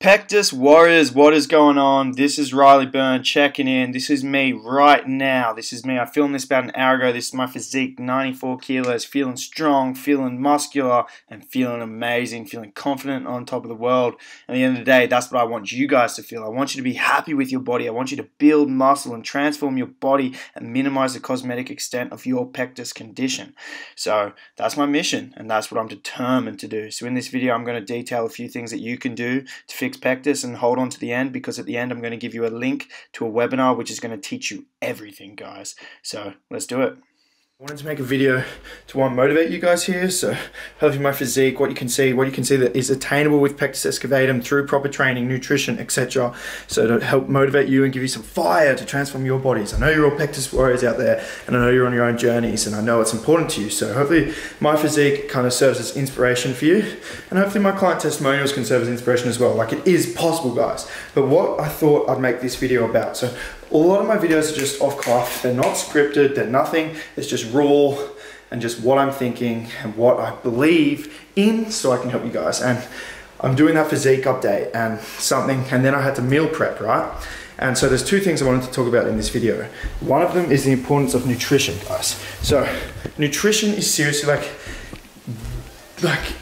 Pectus Warriors, what is going on? This is Byrne checking in. This is me right now. This is me. I filmed this about an hour ago. This is my physique, 94 kilos, feeling strong, feeling muscular, and feeling amazing, feeling confident on top of the world. At the end of the day, that's what I want you guys to feel. I want you to be happy with your body. I want you to build muscle and transform your body and minimize the cosmetic extent of your pectus condition. So that's my mission, and that's what I'm determined to do. So in this video, I'm going to detail a few things that you can do to fix pectus, and hold on to the end, because at the end I'm going to give you a link to a webinar which is going to teach you everything, guys. So let's do it. I wanted to make a video to motivate you guys here, so hopefully my physique, what you can see that is attainable with Pectus Excavatum through proper training, nutrition, etc. So to help motivate you and give you some fire to transform your bodies. I know you're all Pectus warriors out there, and I know you're on your own journeys, and I know it's important to you. So hopefully my physique kind of serves as inspiration for you, and hopefully my client testimonials can serve as inspiration as well. Like, it is possible, guys. But what I thought I'd make this video about, so a lot of my videos are just off cuff. They're not scripted, they're nothing. It's just raw and just what I'm thinking and what I believe in, so I can help you guys. And I'm doing that physique update and something, and then I had to meal prep, right? And so there's two things I wanted to talk about in this video. One of them is the importance of nutrition, guys. So nutrition is seriously like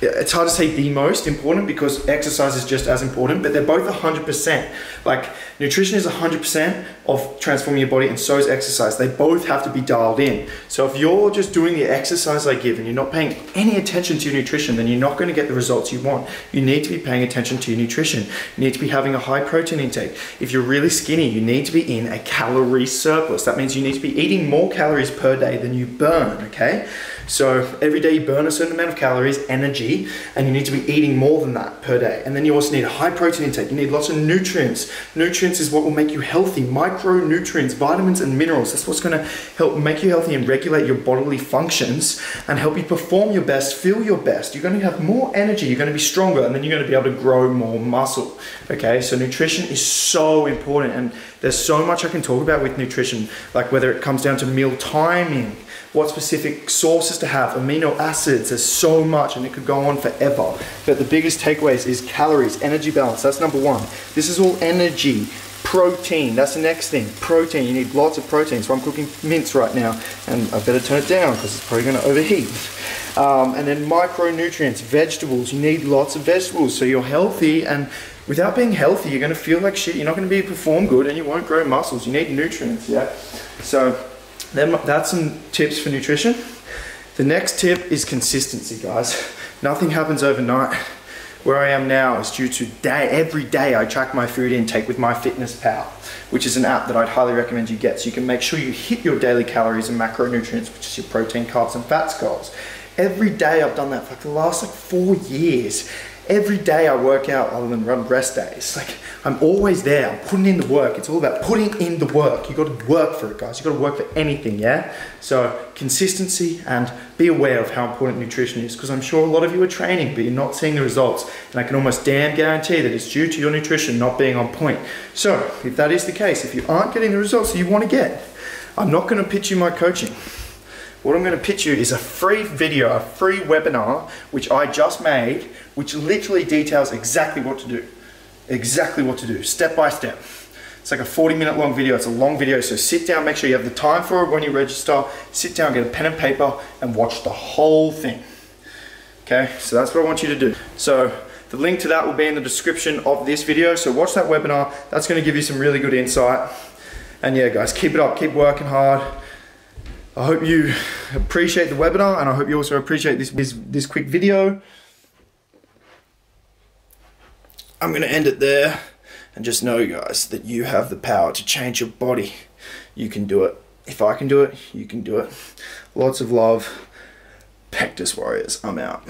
it's hard to say the most important, because exercise is just as important, but they're both 100%. Like, nutrition is 100% of transforming your body, and so is exercise. They both have to be dialed in. So if you're just doing the exercise I give and you're not paying any attention to your nutrition, then you're not going to get the results you want. You need to be paying attention to your nutrition. You need to be having a high protein intake. If you're really skinny, you need to be in a calorie surplus. That means you need to be eating more calories per day than you burn, okay? So every day you burn a certain amount of calories, energy, and you need to be eating more than that per day. And then you also need a high protein intake. You need lots of nutrients. Nutrients is what will make you healthy. Micronutrients, vitamins and minerals. That's what's going to help make you healthy and regulate your bodily functions and help you perform your best, feel your best. You're going to have more energy, you're going to be stronger, and then you're going to be able to grow more muscle. Okay, so nutrition is so important, and there's so much I can talk about with nutrition, like whether it comes down to meal timing, what specific sources to have, amino acids. There's so much, and it could go on forever. But the biggest takeaways is calories, energy balance. That's number one. This is all energy. Protein, that's the next thing. Protein, you need lots of protein. So I'm cooking mince right now, and I better turn it down because it's probably going to overheat. And then micronutrients, vegetables. You need lots of vegetables so you're healthy, and without being healthy, you're going to feel like shit. You're not going to be able to perform good, and you won't grow muscles. You need nutrients, yeah? So that's some tips for nutrition. The next tip is consistency, guys. Nothing happens overnight. Where I am now is due to every day I track my food intake with MyFitnessPal, which is an app that I'd highly recommend you get, so you can make sure you hit your daily calories and macronutrients, which is your protein, carbs, and fats goals. Every day I've done that for like the last 4 years. Every day I work out other than run rest days. Like, I'm always there. I'm putting in the work. It's all about putting in the work. You got to work for it, guys. You got to work for anything, yeah? So consistency, and be aware of how important nutrition is, because I'm sure a lot of you are training, but you're not seeing the results. And I can almost damn guarantee that it's due to your nutrition not being on point. So if that is the case, if you aren't getting the results that you want to get, I'm not going to pitch you my coaching. What I'm going to pitch you is a free video, a free webinar, which I just made, which literally details exactly what to do. Exactly what to do, step by step. It's like a 40-minute long video. It's a long video, so sit down, make sure you have the time for it when you register. Sit down, get a pen and paper, and watch the whole thing. Okay, so that's what I want you to do. So the link to that will be in the description of this video, so watch that webinar. That's going to give you some really good insight. And yeah, guys, keep it up, keep working hard. I hope you appreciate the webinar, and I hope you also appreciate this quick video. I'm going to end it there, and just know, guys, that you have the power to change your body. You can do it. If I can do it, you can do it. Lots of love. Pectus Warriors, I'm out.